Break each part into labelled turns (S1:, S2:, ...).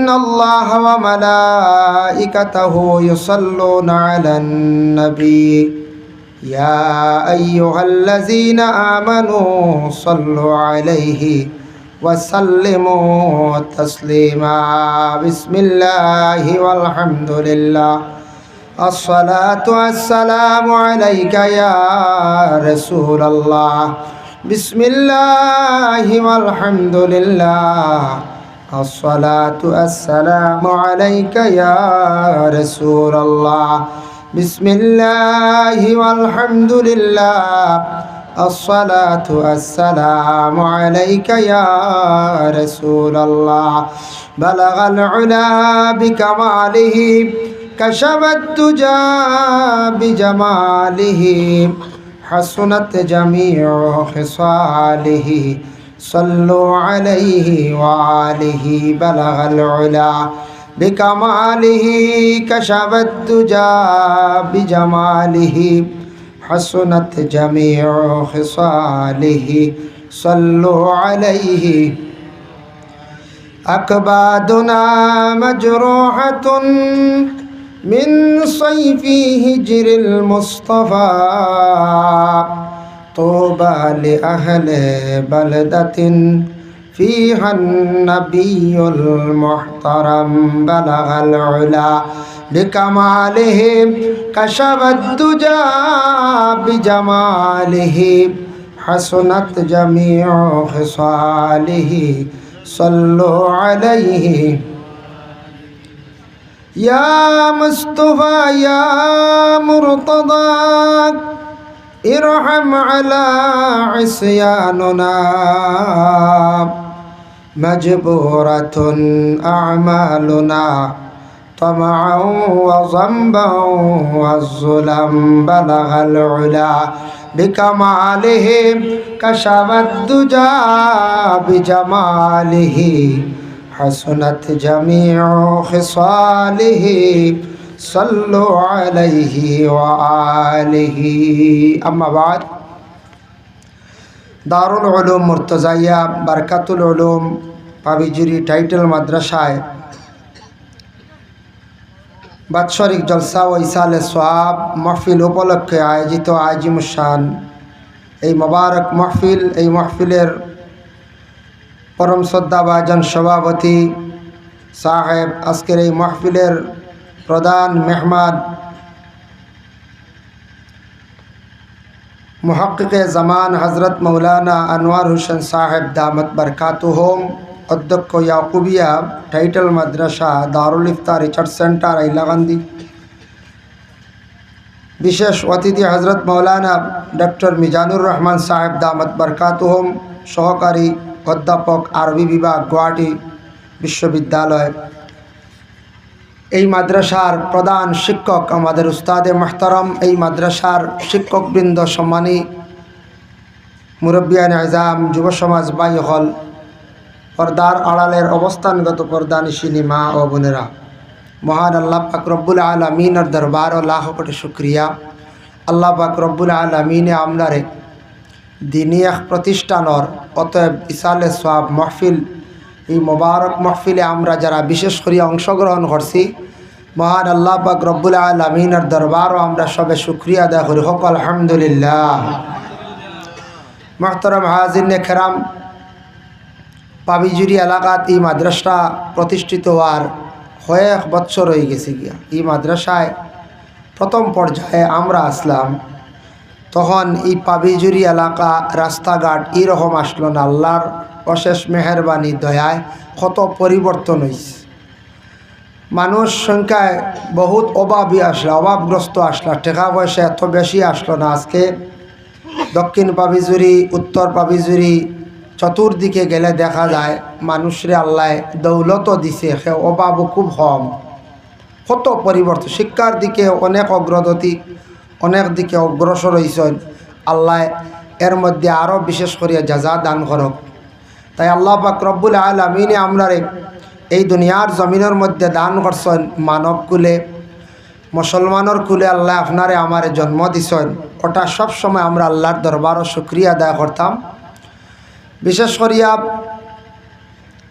S1: الله وملائكته يصلون على النبي يا أيها الذين آمنوا صلوا عليه وسلموا تسليما بسم الله والحمد لله الصلاة والسلام عليك يا رسول الله بسم الله والحمد لله الصلاة والسلام عليك يا رسول الله بسم الله والحمد لله الصلاة والسلام عليك يا رسول الله بلغ العلا بكماله كشف الدجى بجماله حسنت جميع خصاله صلوا عليه وآله بلغ العلا بكماله كشف الدجى بجماله حسنت جميع خصاله صلوا عليه أكبادنا مجروحة من صيف هجر المصطفى طوبى لأهل بلدة فيها النبي المحترم بلغ العلا بكماله كشف الدجى بجماله حسنت جميع خصاله صلوا عليه يا مصطفى يا مرتضى ارحم على عصياننا مجبورة أعمالنا طمعا وذنبا والظلم بلغ العلا بكماله كشف الدجى بجماله حسنت جميع خصاله صلوا عليه وآله أما بعد দারুল Uloom মুর্তজাইয়া বারকাতুল Uloom পাবিজুরি title মাদ্রাসায় বাৎসরিক জলসা ও ইসালে সোয়াব মাহফিল উপলক্ষে আয়োজিত আজিমুশান এই মোবারক মাহফিল, এই মাহফিলের পরম শ্রদ্ধাভাজন সভাপতি সাহেব, আজকের এই মাহফিলের প্রধান মেহমান মুহাক্কিকে জামান হজরত মৌলানা আনোয়ার হোসেন সাহেব দামত বরকাতুহুম, অধ্যক্ষ ইয়াকুবিয়া টাইটেল মাদ্রাসা দারুল ইফতার রিসার্চ সেন্টার আইলাকান্দি, বিশেষ অতিথি হজরত মৌলানা ডক্টর মিজানুর রহমান সাহেব দামত বরকাতুহুম, সহকারী অধ্যাপক আরবি বিভাগ গুয়াহাটি বিশ্ববিদ্যালয়, এই মাদ্রাসার প্রধান শিক্ষক আমাদের উস্তাদে মোহতারম, এই মাদ্রাসার শিক্ষকবৃন্দ, সম্মানী মুরব্বিয়ান আজম, যুব সমাজ ভাই হল, পর্দার আড়ালের অবস্থানগত পর্দানিশিনী মা ও বোনেরা, মহান আল্লাহ পাক রব্বুল আলামিনের দরবার ও লাখ কোটি শুকরিয়া। আল্লাহ পাক রব্বুল আলামিনে আমরারে দিনী এক প্রতিষ্ঠানর অতএব ইসালে সোয়াব মাহফিল, এই মোবারক মাহফিলে আমরা যারা বিশেষ করে অংশগ্রহণ করছি, মহান আল্লাহ পাক রব্বুল আলামিনের দরবারও আমরা সবে শুকরিয়া আদায় করি, হোক আলহামদুলিল্লাহ। মোহতরম হাজিরিনে কেরাম, পাবিজুরি এলাকাত এই মাদ্রাসা প্রতিষ্ঠিত হওয়ার কয়েক বছর হয়ে গেছে গিয়া। এই মাদ্রাসায় প্রথম পর্যায়ে আমরা আসলাম, তখন এই পাবিজুরি এলাকা রাস্তাঘাট এরকম আসলো না। আল্লাহর অশেষ মেহেরবানি দয়ায় কত পরিবর্তন হয়েছে। মানুষ সংখ্যায় বহুত অভাবী আসলো, অভাবগ্রস্ত আসলো, টাকা পয়সা এত বেশি আসলো না। আজকে দক্ষিণ পাবিজুরি, উত্তর পাবিজুরি চতুর্দিকে গেলে দেখা যায় মানুষরে আল্লাহ দৌলতও দিছে, সে অভাবও খুব কম। কত পরিবর্তন, শিক্ষার দিকে অনেক অগ্রগতি, অনেক দিকে অগ্রসর হয়েছেন। আল্লাহ এর মধ্যে আরও বিশেষ করিয়া জাযা দান করক। তাই আল্লাহ পাক রব্বুল আলামিনে আমরারে এই দুনিয়ার জমিনের মধ্যে দান করছেন মানব কুলে, মুসলমানের কুলে আল্লাহ আপনারে আমারে জন্ম দিছেন। ওটা সব সময় আমরা আল্লাহর দরবারও শুকরিয়া আদায় করতাম। বিশেষ করিয়া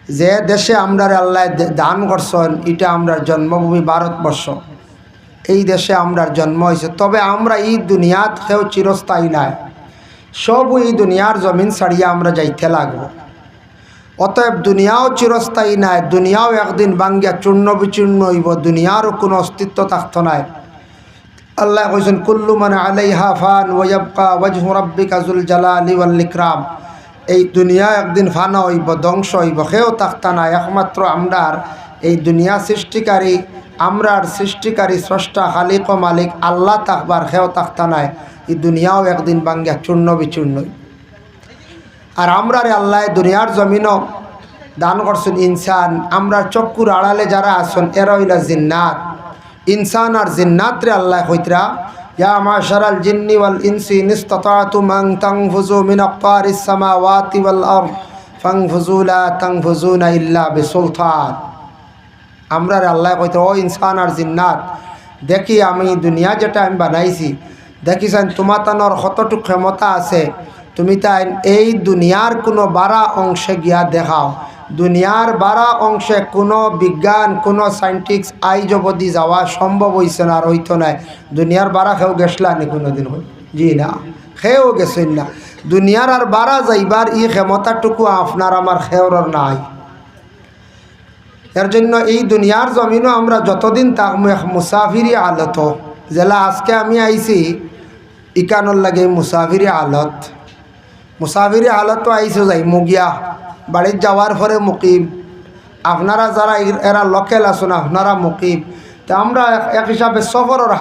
S1: যে দেশে আমরা আল্লাহ দান করছেন এটা আমরা জন্মভূমি ভারতবর্ষ। এই দেশে আমরা জন্ম হয়েছে, তবে আমরা এই দুনিয়াত কেউ চিরস্থায়ী নাই, সব এই দুনিয়ার জমিন ছাড়িয়ে আমরা যাইতে লাগব। অতএব দুনিয়াও চিরস্থায়ী নাই, দুনিয়াও একদিন ভাঙ্গিয়া চূর্ণ বিচূর্ণ হইব, দুনিয়ারও কোনো অস্তিত্ব থাকতো নাই। আল্লাহ কইছেন কুল্লু মান আলাইহা ফান ওয়া ইয়াবকা ওয়াজহু রাব্বিকা যুল জালালি ওয়াল ইকরাম। এই দুনিয়া একদিন ফানা হইব, ধ্বংস হইব, কেউ থাকতা নাই, একমাত্র আমরার এই দুনিয়া সৃষ্টিকারী, আমরার সৃষ্টিকারী স্রষ্টা খালিক ও মালিক আল্লাহ থাকবার, কেউ থাকতা নাই। এই দুনিয়াও একদিন ভাঙ্গিয়া চূর্ণ বিচূর্ণ। আর আমরারে আল্লাহ দুনিয়ার জমিনও দান করছেন ইনসান। আমরা চক্ষুর আড়ালে যারা আছেন এরা হইলা জিন্নাত। ইনসান আর জিন্নাত রে আল্লাহ কইতরা ইয়া মাশারাল জিন্নি ওয়াল ইনসি ইন ইসতাতাতুম আন তানফুযু মিন আকতারিস সামাওয়াতি ওয়াল আরদ ফানফুযু লা তানফুযুনা ইল্লা বিসুলতান। আমরা রে আল্লাহ কইতরা ও ইনসান আর জিন্নাত, দেখি আমি দুনিয়া যেটা আমি বানাইছি, দেখিছেন তোমার তানোর কতটুকু ক্ষমতা আছে, তুমি তাই এই দুনিয়ার কোনো 12 অংশে গিয়া দেখাও। দুনিয়ার 12 অংশে কোনো বিজ্ঞান, কোনো সায়েন্টিক্স আইজ অবধি যাওয়া সম্ভব হইছে না, আর হইতো নাই। দুনিয়ার 12 কেউ গেছলা নি কোনোদিন? জি না, কেউ গেছেন না। দুনিয়ার আর 12 যাইবার এই ক্ষমতাটুকু আপনার আমার খেওরর নাই। এর জন্য এই দুনিয়ার জমিনও আমরা যতদিন থাকবো এক মুসাফিরি আলত, জেলা আজকে আমি আইছি ইকানোর লাগে মুসাফিরি আলত। মুসাফিরি হালতও আইসো যাই মুগিয়া বাড়ির যাওয়ার পরে মুকিম। আপনারা যারা এরা লোকেল আছেন আপনারা মুকিম। তো আমরা এক হিসাবে সফরের